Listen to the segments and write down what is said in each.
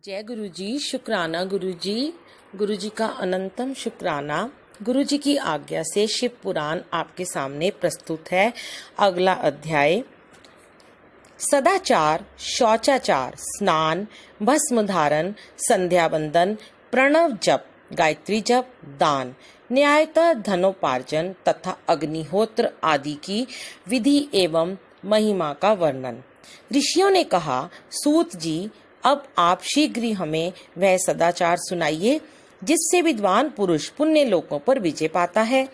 जय गुरु जी। शुक्राना गुरु जी। गुरु जी का अनंतम शुक्राना। गुरु जी की आज्ञा से शिव पुराण आपके सामने प्रस्तुत है। अगला अध्याय सदाचार, शौचाचार, स्नान, भस्म धारण, संध्या वंदन, प्रणव जप, गायत्री जप, दान, न्यायतः धनोपार्जन तथा अग्निहोत्र आदि की विधि एवं महिमा का वर्णन। ऋषियों ने कहा, सूत जी, अब आप शीघ्र ही हमें वह सदाचार सुनाइए जिससे विद्वान पुरुष पुण्य लोकों पर विजय पाता है।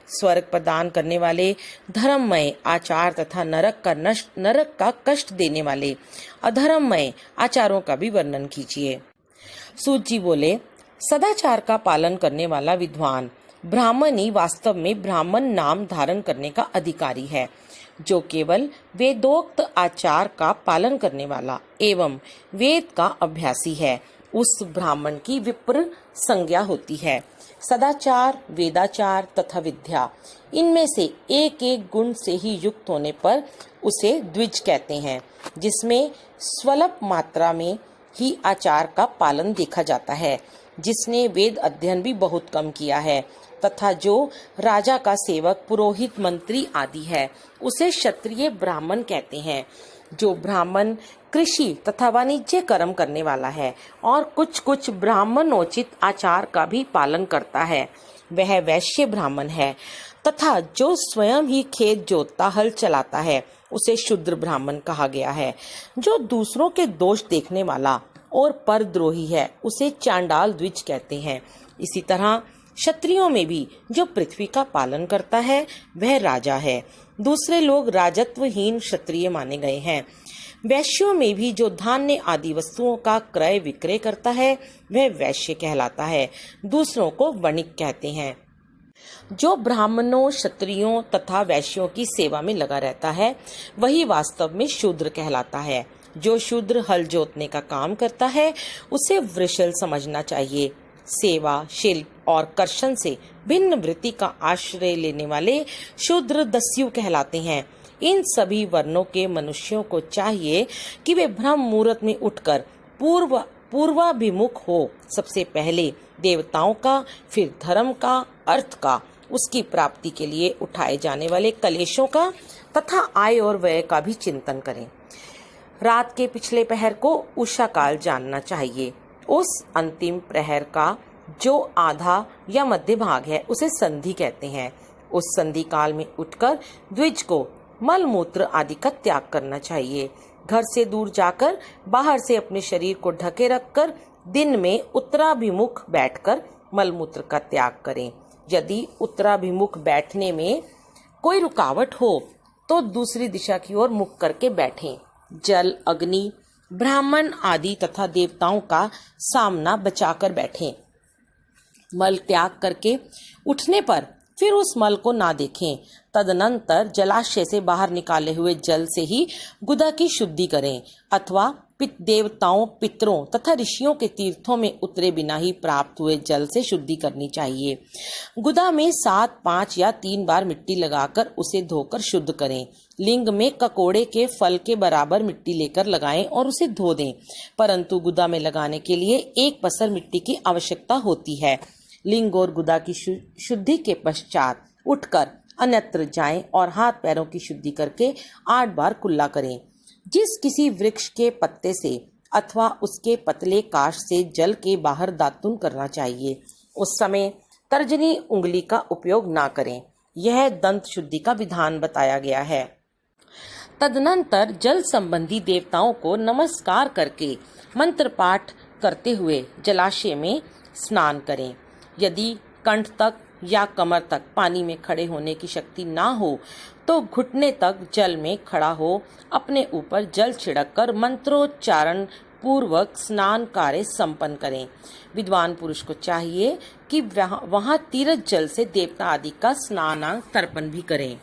स्वर्ग प्रदान करने वाले धर्ममय आचार तथा नरक का कष्ट देने वाले अधर्ममय आचारों का भी वर्णन कीजिए। सूत जी बोले, सदाचार का पालन करने वाला विद्वान ब्राह्मण ही वास्तव में ब्राह्मण नाम धारण करने का अधिकारी है। जो केवल वेदोक्त आचार का पालन करने वाला एवं वेद का अभ्यासी है, उस ब्राह्मण की विप्र संज्ञा होती है। सदाचार, वेदाचार तथा विद्या, इनमें से एक एक गुण से ही युक्त होने पर उसे द्विज कहते हैं, जिसमें स्वल्प मात्रा में ही आचार का पालन देखा जाता है, जिसने वेद अध्ययन भी बहुत कम किया है तथा जो राजा का सेवक, पुरोहित, मंत्री आदि है, उसे क्षत्रिय ब्राह्मण कहते हैं। जो ब्राह्मण कृषि तथा वाणिज्य कर्म करने वाला है और कुछ कुछ ब्राह्मणोचित आचार का भी पालन करता है, वह वैश्य ब्राह्मण है। तथा जो स्वयं ही खेत जोतता, हल चलाता है, उसे शूद्र ब्राह्मण कहा गया है। जो दूसरों के दोष देखने वाला और परद्रोही है, उसे चांडाल द्विज कहते हैं। इसी तरह क्षत्रियों में भी जो पृथ्वी का पालन करता है, वह राजा है। दूसरे लोग राजत्वहीन क्षत्रिय माने गए हैं। वैश्यों में भी जो धान्य आदि वस्तुओं का क्रय विक्रय करता है, वह वैश्य कहलाता है। दूसरों को वणिक कहते हैं। जो ब्राह्मणों, क्षत्रियों तथा वैश्यों की सेवा में लगा रहता है, वही वास्तव में शूद्र कहलाता है। जो शूद्र हल जोतने का काम करता है, उसे वृषल समझना चाहिए। सेवा, शिल्प और कर्षण से भिन्न वृत्ति का आश्रय लेने वाले शूद्र दस्यु कहलाते हैं। इन सभी वर्णों के मनुष्यों को चाहिए कि वे ब्रह्म मुहूर्त में उठकर पूर्वाभिमुख हो। सबसे पहले देवताओं का, फिर धर्म का, अर्थ का, उसकी प्राप्ति के लिए उठाए जाने वाले कलेशों का तथा आय और व्यय का भी चिंतन करें। रात के पिछले पहर को उषा काल जानना चाहिए। उस अंतिम प्रहर का जो आधा या मध्य भाग है, उसे संधि कहते हैं। उस संधि काल में उठकर द्विज को मल मूत्र आदि का त्याग करना चाहिए। घर से दूर जाकर बाहर से अपने शरीर को ढके रखकर दिन में उत्तराभिमुख बैठकर मल मूत्र का त्याग करें। यदि उत्तराभिमुख बैठने में कोई रुकावट हो तो दूसरी दिशा की ओर मुख करके बैठें। जल, अग्नि, ब्राह्मण आदि तथा देवताओं का सामना बचाकर बैठें। मल त्याग करके उठने पर फिर उस मल को ना देखें। तदनंतर जलाशय से बाहर निकाले हुए जल से ही गुदा की शुद्धि करें अथवा देवताओं, पितरों तथा ऋषियों के तीर्थों में उतरे बिना ही प्राप्त हुए जल से शुद्धि करनी चाहिए। गुदा में 7, 5 या 3 बार मिट्टी लगाकर उसे धोकर शुद्ध करें। लिंग में ककोड़े के फल के बराबर मिट्टी लेकर लगाएं और उसे धो दें, परंतु गुदा में लगाने के लिए 1 पसर मिट्टी की आवश्यकता होती है। लिंग और गुदा की शुद्धि के पश्चात उठकर अन्यत्र जाएं और हाथ पैरों की शुद्धि करके 8 बार कुल्ला करें। जिस किसी वृक्ष के पत्ते से अथवा उसके पतले काश से जल के बाहर दातुन करना चाहिए, उस समय तर्जनी उंगली का उपयोग ना करें। यह दंत शुद्धि का विधान बताया गया है। तदनंतर जल संबंधी देवताओं को नमस्कार करके मंत्र पाठ करते हुए जलाशय में स्नान करें। यदि कंठ तक या कमर तक पानी में खड़े होने की शक्ति ना हो तो घुटने तक जल में खड़ा हो अपने ऊपर जल छिड़ककर मंत्रोच्चारण पूर्वक स्नान कार्य संपन्न करें। विद्वान पुरुष को चाहिए कि वहां तीर्थ जल से देवता आदि का स्नानांग तर्पण भी करें।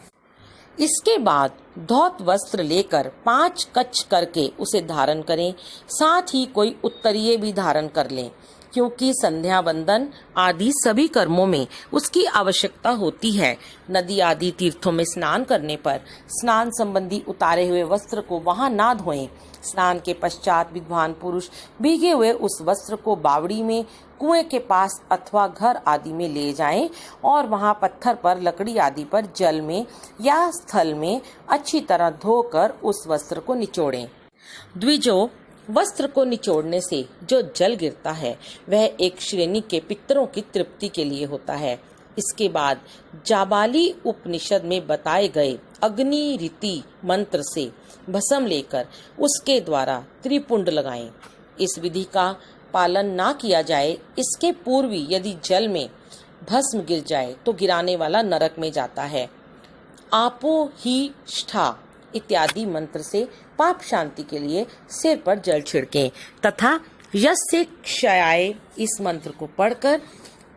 इसके बाद धौत वस्त्र लेकर 5 कच्छ करके उसे धारण करें। साथ ही कोई उत्तरीय भी धारण कर लें। क्योंकि संध्या वंदन आदि सभी कर्मों में उसकी आवश्यकता होती है। नदी आदि तीर्थों में स्नान करने पर स्नान संबंधी उतारे हुए वस्त्र को वहां ना धोएं। स्नान के पश्चात विद्वान पुरुष भीगे हुए उस वस्त्र को बावड़ी में, कुएं के पास अथवा घर आदि में ले जाएं और वहां पत्थर पर, लकड़ी आदि पर, जल में या स्थल में अच्छी तरह धोकर उस वस्त्र को निचोड़ें। द्विजो, वस्त्र को निचोड़ने से जो जल गिरता है वह एक श्रेणी के पितरों की तृप्ति के लिए होता है। इसके बाद जाबाली उपनिषद में बताए गए अग्नि रीति मंत्र से भस्म लेकर उसके द्वारा त्रिपुंड लगाएं। इस विधि का पालन ना किया जाए, इसके पूर्व यदि जल में भस्म गिर जाए तो गिराने वाला नरक में जाता है। आपो हीष्ठा इत्यादि मंत्र से पाप शांति के लिए सिर पर जल छिड़कें तथा यस्य क्षयाय इस मंत्र को पढ़कर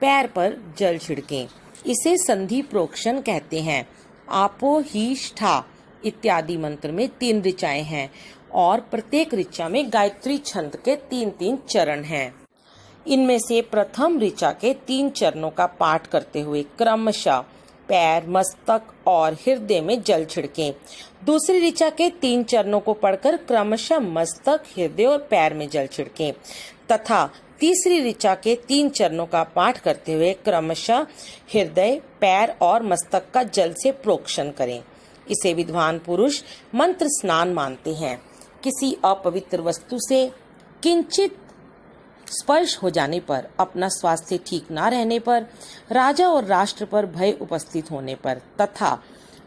पैर पर जल छिड़कें। इसे संधि प्रोक्षण कहते हैं। आपो हीष्ठा इत्यादि मंत्र में 3 ऋचाएं हैं और प्रत्येक ऋचा में गायत्री छंद के 3-3 चरण हैं। इनमें से प्रथम ऋचा के 3 चरणों का पाठ करते हुए क्रमशः पैर, मस्तक और हृदय में जल छिड़कें। दूसरी ऋचा के 3 चरणों को पढ़कर क्रमशः मस्तक, हृदय और पैर में जल छिड़कें तथा तीसरी ऋचा के 3 चरणों का पाठ करते हुए क्रमशः हृदय, पैर और मस्तक का जल से प्रोक्षण करें। इसे विद्वान पुरुष मंत्र स्नान मानते हैं। किसी अपवित्र वस्तु से किंचित स्पर्श हो जाने पर, अपना स्वास्थ्य ठीक ना रहने पर, राजा और राष्ट्र पर भय उपस्थित होने पर तथा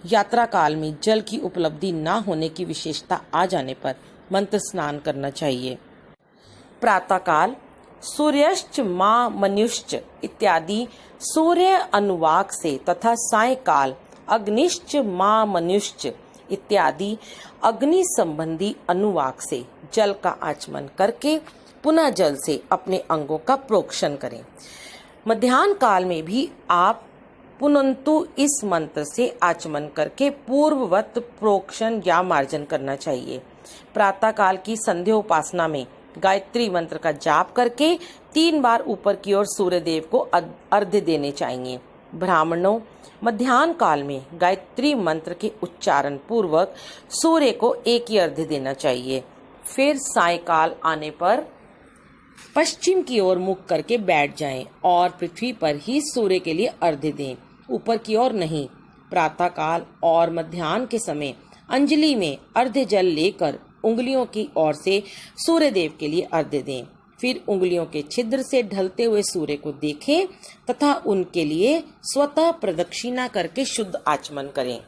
यात्रा काल में जल की उपलब्धि ना होने की विशेषता आ जाने पर मंत्र स्नान करना चाहिए। प्रातः काल सूर्यश्च मां मनुष्च इत्यादि सूर्य अनुवाक से तथा सायंकाल अग्निश्च मां मनुष्च इत्यादि अग्नि संबंधी अनुवाक से जल का आचमन करके पुनः जल से अपने अंगों का प्रोक्षण करें। मध्याह्न काल में भी आप पुनंतु इस मंत्र से आचमन करके पूर्ववत प्रोक्षण या मार्जन करना चाहिए। प्रातः काल की संध्या उपासना में गायत्री मंत्र का जाप करके 3 बार ऊपर की ओर सूर्य देव को अर्घ्य देने चाहिए। ब्राह्मणों, मध्याह्न काल में गायत्री मंत्र के उच्चारण पूर्वक सूर्य को एक ही अर्घ्य देना चाहिए। फिर सायंकाल आने पर पश्चिम की ओर मुख करके बैठ जाएं और पृथ्वी पर ही सूर्य के लिए अर्घ्य दें, ऊपर की ओर नहीं। प्रातः काल और मध्याह्न के समय अंजलि में अर्घ्य जल लेकर उंगलियों की ओर से सूर्य देव के लिए अर्घ्य दें। फिर उंगलियों के छिद्र से ढलते हुए सूर्य को देखें तथा उनके लिए स्वतः प्रदक्षिणा करके शुद्ध आचमन करें।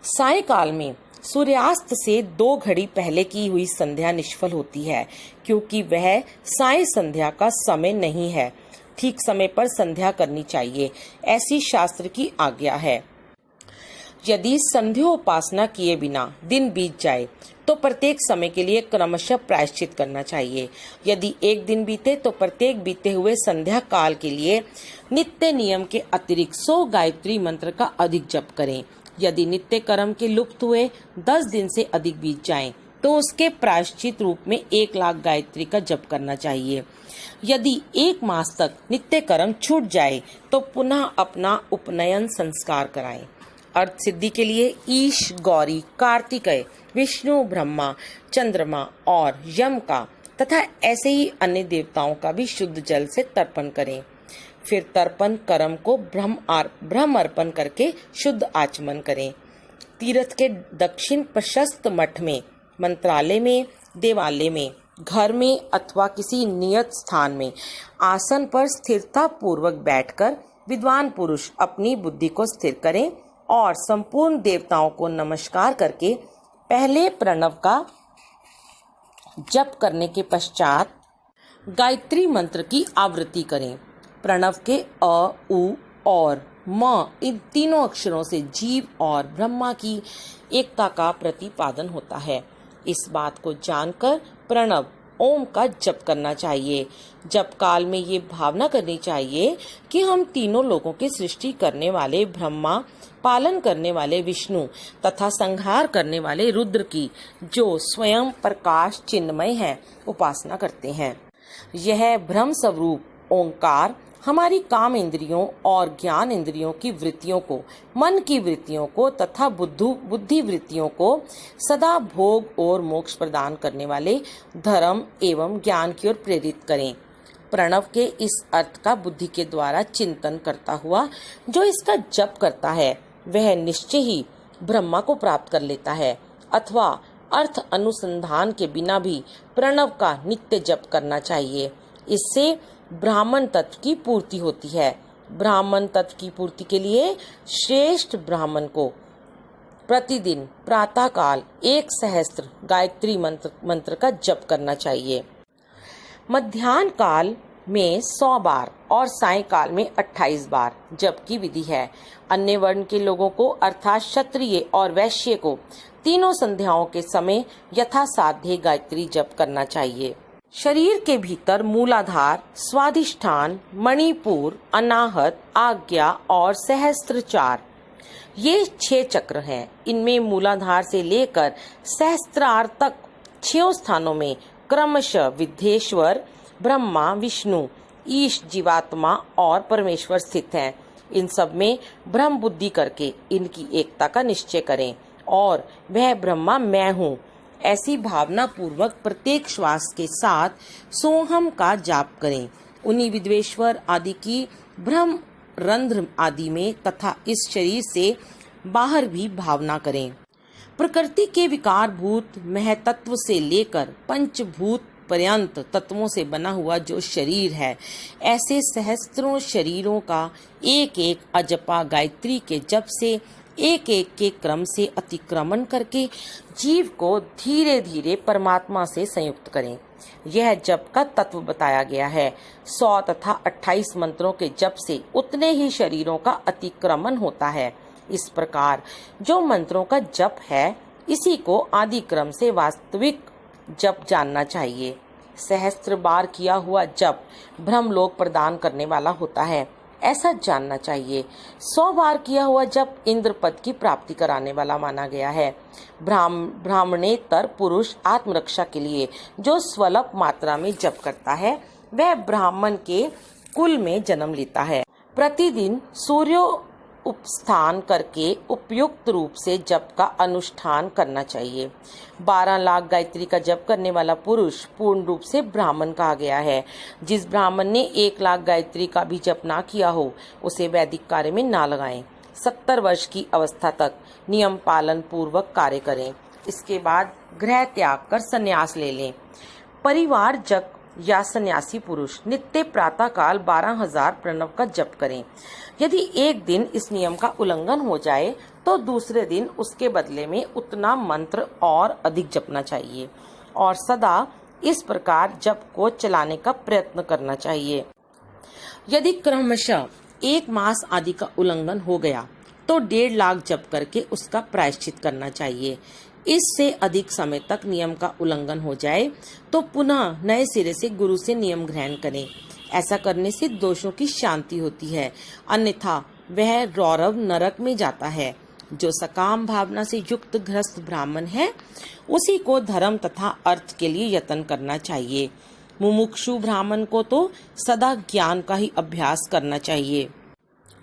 सायंकाल में सूर्यास्त से 2 घड़ी पहले की हुई संध्या निष्फल होती है, क्योंकि वह साय संध्या का समय नहीं है। ठीक समय पर संध्या करनी चाहिए, ऐसी शास्त्र की आज्ञा है। यदि संध्योपासना किए बिना दिन बीत जाए तो प्रत्येक समय के लिए क्रमशः प्रायश्चित करना चाहिए। यदि एक दिन बीते तो प्रत्येक बीते हुए संध्या काल के लिए नित्य नियम के अतिरिक्त 100 गायत्री मंत्र का अधिक जप करें। यदि नित्य कर्म के लुप्त हुए 10 दिन से अधिक बीत जाएं, तो उसके प्रायश्चित रूप में 1 लाख गायत्री का जप करना चाहिए। यदि 1 मास तक नित्य कर्म छूट जाए तो पुनः अपना उपनयन संस्कार कराएं। अर्थ सिद्धि के लिए ईश, गौरी, कार्तिकेय, विष्णु, ब्रह्मा, चंद्रमा और यम का तथा ऐसे ही अन्य देवताओं का भी शुद्ध जल से तर्पण करें। फिर तर्पण कर्म को ब्रह्म अर्पण करके शुद्ध आचमन करें। तीर्थ के दक्षिण प्रशस्त मठ में, मंत्रालय में, देवालय में, घर में अथवा किसी नियत स्थान में आसन पर स्थिरता पूर्वक बैठकर विद्वान पुरुष अपनी बुद्धि को स्थिर करें और संपूर्ण देवताओं को नमस्कार करके पहले प्रणव का जप करने के पश्चात गायत्री मंत्र की आवृत्ति करें। प्रणव के अ, उ और म इन तीनों अक्षरों से जीव और ब्रह्मा की एकता का प्रतिपादन होता है। इस बात को जानकर प्रणव ओम का जप करना चाहिए। जप काल में ये भावना करनी चाहिए कि हम तीनों लोगों की सृष्टि करने वाले ब्रह्मा, पालन करने वाले विष्णु तथा संहार करने वाले रुद्र की, जो स्वयं प्रकाश चिन्मय है, उपासना करते हैं। यह ब्रह्म स्वरूप ओंकार हमारी काम इंद्रियों और ज्ञान इंद्रियों की वृत्तियों को, मन की वृत्तियों को तथा बुद्धि वृत्तियों को सदा भोग और मोक्ष प्रदान करने वाले धर्म एवं ज्ञान की ओर प्रेरित करें। प्रणव के इस अर्थ का बुद्धि के द्वारा चिंतन करता हुआ जो इसका जप करता है वह निश्चय ही ब्रह्मा को प्राप्त कर लेता है, अथवा अर्थ अनुसंधान के बिना भी प्रणव का नित्य जप करना चाहिए। इससे ब्राह्मण तत्व की पूर्ति होती है। ब्राह्मण तत्व की पूर्ति के लिए श्रेष्ठ ब्राह्मण को प्रतिदिन प्रातःकाल 1 सहस्त्र गायत्री मंत्र का जप करना चाहिए। मध्याह्न काल में 100 बार और सायंकाल में 28 बार जप की विधि है। अन्य वर्ण के लोगों को अर्थात क्षत्रिय और वैश्य को तीनों संध्याओं के समय यथासाध्य गायत्री जप करना चाहिए। शरीर के भीतर मूलाधार, स्वाधिष्ठान, मणिपुर, अनाहत, आज्ञा और सहस्त्रचार ये 6 चक्र हैं। इनमें मूलाधार से लेकर सहस्त्रार तक 6 स्थानों में क्रमशः विद्येश्वर, ब्रह्मा, विष्णु, ईश, जीवात्मा और परमेश्वर स्थित हैं। इन सब में ब्रह्म बुद्धि करके इनकी एकता का निश्चय करें और वह ब्रह्मा मैं हूँ ऐसी भावना पूर्वक प्रत्येक श्वास के साथ सोहम का जाप करें। उन्हीं विद्वेश्वर आदि की ब्रह्म रंध्र आदि में तथा इस शरीर से बाहर भी भावना करें। प्रकृति के विकारभूत महतत्व से लेकर पंचभूत पर्यंत तत्वों से बना हुआ जो शरीर है, ऐसे सहस्त्रों शरीरों का एक एक अजपा गायत्री के जप से एक एक के क्रम से अतिक्रमण करके जीव को धीरे धीरे परमात्मा से संयुक्त करें। यह जप का तत्व बताया गया है। 100 तथा 28 मंत्रों के जप से उतने ही शरीरों का अतिक्रमण होता है। इस प्रकार जो मंत्रों का जप है इसी को आदि क्रम से वास्तविक जप जानना चाहिए। सहस्त्र बार किया हुआ जप ब्रह्मलोक प्रदान करने वाला होता है, ऐसा जानना चाहिए। 100 बार किया हुआ जप इंद्र पद की प्राप्ति कराने वाला माना गया है। ब्राह्मणेतर पुरुष आत्मरक्षा के लिए जो स्वल्प मात्रा में जप करता है वह ब्राह्मण के कुल में जन्म लेता है। प्रतिदिन सूर्यो उपस्थान करके उपयुक्त रूप से जप का अनुष्ठान करना चाहिए। 12 लाख गायत्री का जप करने वाला पुरुष पूर्ण रूप से ब्राह्मण कहा गया है। जिस ब्राह्मण ने 1 लाख गायत्री का भी जप ना किया हो उसे वैदिक कार्य में ना लगाएं। 70 वर्ष की अवस्था तक नियम पालन पूर्वक कार्य करें। इसके बाद गृह त्याग कर संन्यास ले लें। परिवार जप या सन्यासी पुरुष नित्य प्रातः काल 12,000 प्रणव का जप करें। यदि एक दिन इस नियम का उल्लंघन हो जाए तो दूसरे दिन उसके बदले में उतना मंत्र और अधिक जपना चाहिए और सदा इस प्रकार जप को चलाने का प्रयत्न करना चाहिए। यदि क्रमशः 1 मास आदि का उल्लंघन हो गया तो 1.5 लाख जप करके उसका प्रायश्चित करना चाहिए। इससे अधिक समय तक नियम का उल्लंघन हो जाए तो पुनः नए सिरे से गुरु से नियम ग्रहण करें। ऐसा करने से दोषों की शांति होती है, अन्यथा वह रौरव नरक में जाता है। जो सकाम भावना से युक्त गृहस्थ ब्राह्मण है उसी को धर्म तथा अर्थ के लिए यत्न करना चाहिए। मुमुक्षु ब्राह्मण को तो सदा ज्ञान का ही अभ्यास करना चाहिए।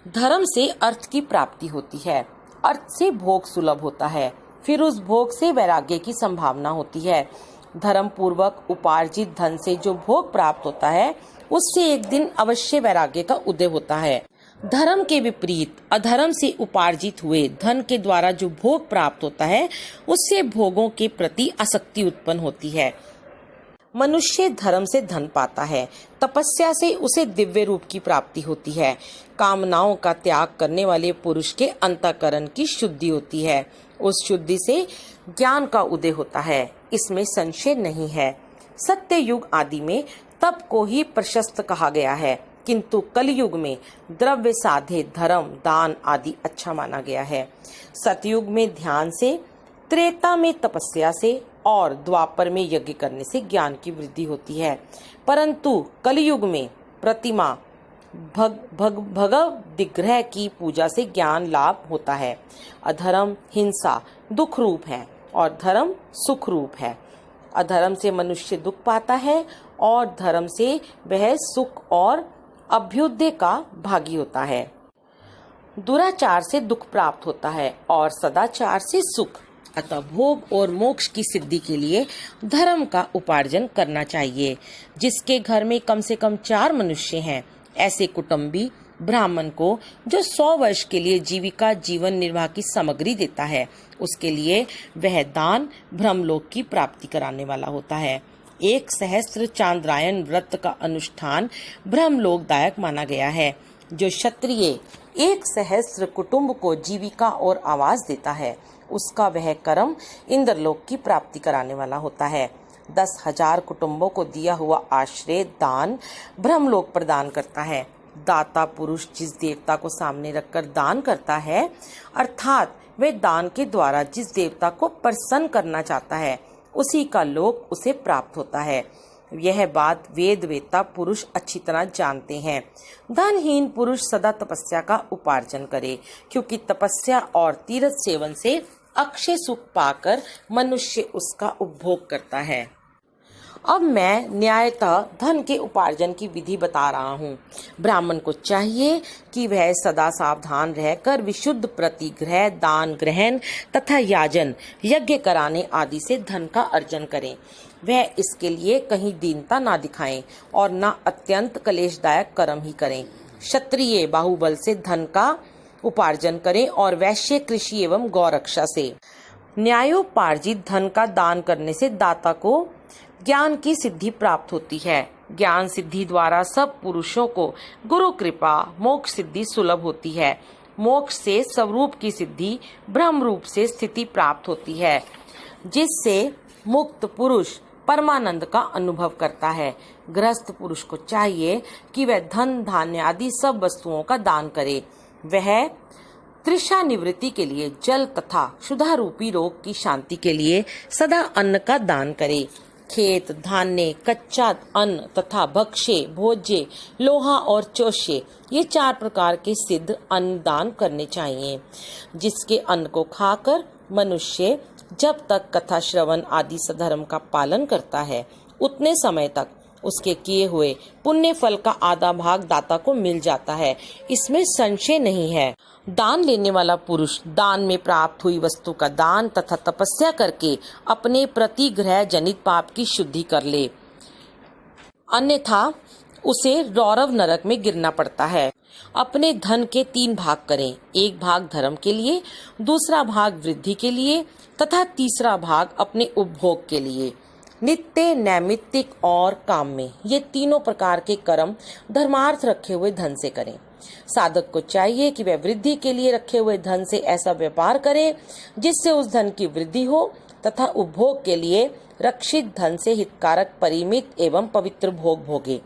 धर्म से अर्थ की प्राप्ति होती है, अर्थ से भोग सुलभ होता है, फिर उस भोग से वैराग्य की संभावना होती है। धर्म पूर्वक उपार्जित धन से जो भोग प्राप्त होता है उससे एक दिन अवश्य वैराग्य का उदय होता है। धर्म के विपरीत अधर्म से उपार्जित हुए धन के द्वारा जो भोग प्राप्त होता है उससे भोगों के प्रति आसक्ति उत्पन्न होती है। मनुष्य धर्म से धन पाता है, तपस्या से उसे दिव्य रूप की प्राप्ति होती है। कामनाओं का त्याग करने वाले पुरुष के अंतःकरण की शुद्धि होती है, उस शुद्धि से ज्ञान का उदय होता है, इसमें संशय नहीं है। सत्य युग आदि में तप को ही प्रशस्त कहा गया है, किंतु कलयुग में द्रव्य साधे धर्म दान आदि अच्छा माना गया है। सतयुग में ध्यान से, त्रेता में तपस्या से और द्वापर में यज्ञ करने से ज्ञान की वृद्धि होती है, परंतु कलयुग में प्रतिमा भगव विग्रह की पूजा से ज्ञान लाभ होता है। अधर्म हिंसा दुख रूप है और धर्म सुख रूप है। अधर्म से मनुष्य दुख पाता है और धर्म से वह सुख और अभ्युदय का भागी होता है। दुराचार से दुख प्राप्त होता है और सदाचार से सुख। अतः भोग और मोक्ष की सिद्धि के लिए धर्म का उपार्जन करना चाहिए। जिसके घर में कम से कम 4 मनुष्य हैं, ऐसे कुटुंबी ब्राह्मण को जो 100 वर्ष के लिए जीविका जीवन निर्वाह की सामग्री देता है, उसके लिए वह दान ब्रह्मलोक की प्राप्ति कराने वाला होता है। 1 सहस्त्र चांद्रायन व्रत का अनुष्ठान ब्रह्मलोकदायक माना गया है। जो क्षत्रिय 1 सहस्त्र कुटुंब को जीविका और आवास देता है, उसका वह कर्म इंद्रलोक की प्राप्ति कराने वाला होता है। 10,000 कुटुंबों को दिया हुआ आश्रय दान ब्रह्मलोक प्रदान करता है। दाता पुरुष जिस देवता को सामने रखकर दान करता है, अर्थात वह दान के द्वारा जिस देवता को प्रसन्न करना चाहता है, उसी का लोक उसे प्राप्त होता है। यह बात वेद वेत्ता पुरुष अच्छी तरह जानते हैं। धनहीन पुरुष सदा तपस्या का उपार्जन करे, क्योंकि तपस्या और तीर्थ सेवन से अक्षय सुख पाकर मनुष्य उसका उपभोग करता है। अब मैं न्यायतः धन के उपार्जन की विधि बता रहा हूँ। ब्राह्मण को चाहिए कि वह सदा सावधान रहकर विशुद्ध प्रतिग्रह, दान ग्रहण तथा याजन, यज्ञ कराने आदि से धन का अर्जन करें। वह इसके लिए कहीं दीनता ना दिखाएं और न अत्यंत कलेशदायक कर्म ही करें। क्षत्रिय बाहुबल से धन का उपार्जन करें और वैश्य कृषि एवं गौरक्षा से। न्यायोपार्जित धन का दान करने से दाता को ज्ञान की सिद्धि प्राप्त होती है। ज्ञान सिद्धि द्वारा सब पुरुषों को गुरु कृपा मोक्ष सिद्धि सुलभ होती है। मोक्ष से स्वरूप की सिद्धि ब्रह्म रूप से स्थिति प्राप्त होती है, जिससे मुक्त पुरुष परमानंद का अनुभव करता है। गृहस्थ पुरुष को चाहिए कि वह धन धान्य आदि सब वस्तुओं का दान करे। वह तृषा निवृत्ति के लिए जल तथा क्षुधा रूपी रोग की शांति के लिए सदा अन्न का दान करे। खेत धान्य, कच्चा अन्न तथा भक्ष्य, भोज्य, लोहा और चोष्य, ये 4 प्रकार के सिद्ध अन्न दान करने चाहिए। जिसके अन्न को खाकर मनुष्य जब तक कथा श्रवण आदि सधर्म का पालन करता है, उतने समय तक उसके किए हुए पुण्य फल का आधा भाग दाता को मिल जाता है। इसमें संशय नहीं है। दान लेने वाला पुरुष दान में प्राप्त हुई वस्तु का दान तथा तपस्या करके अपने प्रतिग्रह जनित पाप की शुद्धि कर ले, अन्यथा उसे रौरव नरक में गिरना पड़ता है। अपने धन के 3 भाग करें। 1 भाग धर्म के लिए, दूसरा भाग वृद्धि के लिए तथा तीसरा भाग अपने उपभोग के लिए। नित्य, नैमित्तिक और काम में, ये तीनों प्रकार के कर्म धर्मार्थ रखे हुए धन से करें। साधक को चाहिए कि वह वृद्धि के लिए रखे हुए धन से ऐसा व्यापार करे जिससे उस धन की वृद्धि हो तथा उपभोग के लिए रक्षित धन से हितकारक परिमित एवं पवित्र भोग भोगे।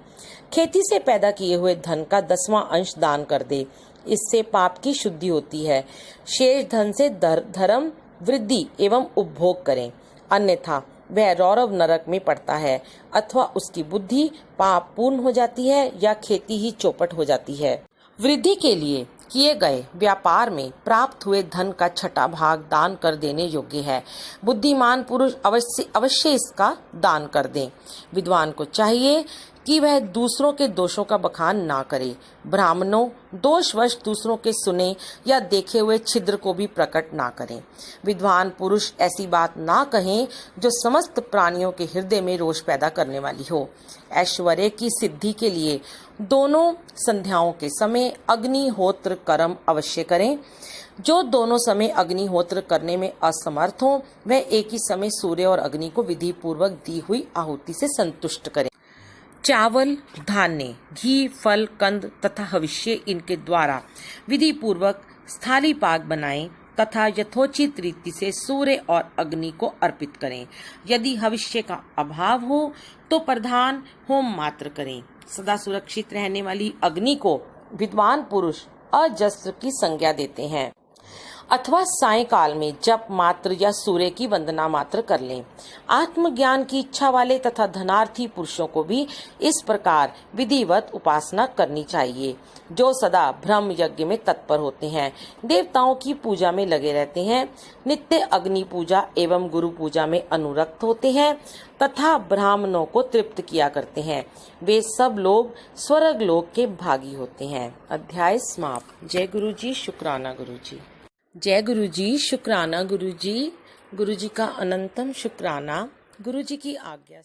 खेती से पैदा किए हुए धन का 10वां अंश दान कर दे, इससे पाप की शुद्धि होती है। शेष धन से धर्म वृद्धि एवं उपभोग करें, अन्यथा वह रौरव नरक में पड़ता है, अथवा उसकी बुद्धि पाप पूर्ण हो जाती है या खेती ही चौपट हो जाती है। वृद्धि के लिए किए गए व्यापार में प्राप्त हुए धन का 6वां भाग दान कर देने योग्य है। बुद्धिमान पुरुष अवश्य इसका दान कर दें। विद्वान को चाहिए कि वह दूसरों के दोषों का बखान ना करे। ब्राह्मणों दोषवश दूसरों के सुने या देखे हुए छिद्र को भी प्रकट ना करें। विद्वान पुरुष ऐसी बात ना कहें जो समस्त प्राणियों के हृदय में रोष पैदा करने वाली हो। ऐश्वर्य की सिद्धि के लिए दोनों संध्याओं के समय अग्निहोत्र कर्म अवश्य करें। जो दोनों समय अग्निहोत्र करने में असमर्थ हो, वह एक ही समय सूर्य और अग्नि को विधि पूर्वक दी हुई आहुति से संतुष्ट करें। चावल, धान्य, घी, फल, कंद तथा हविष्य इनके द्वारा विधि पूर्वक स्थाली पाक बनाएं तथा यथोचित रीति से सूर्य और अग्नि को अर्पित करें। यदि हविष्य का अभाव हो तो प्रधान होम मात्र करें। सदा सुरक्षित रहने वाली अग्नि को विद्वान पुरुष अजस्त्र की संज्ञा देते हैं। अथवा सायंकाल में जप मात्र या सूर्य की वंदना मात्र कर लें। आत्मज्ञान की इच्छा वाले तथा धनार्थी पुरुषों को भी इस प्रकार विधिवत उपासना करनी चाहिए, जो सदा ब्रह्म यज्ञ में तत्पर होते हैं, देवताओं की पूजा में लगे रहते हैं, नित्य अग्नि पूजा एवं गुरु पूजा में अनुरक्त होते हैं तथा ब्राह्मणों को तृप्त किया करते हैं। वे सब लोग स्वर्ग लोक के भागी होते हैं। अध्याय समाप्त। जय गुरु जी, शुक्राना गुरु जी। जय गुरु जी, शुक्राना गुरु जी। गुरु जी का अनंतम शुक्राना। गुरु जी की आज्ञा।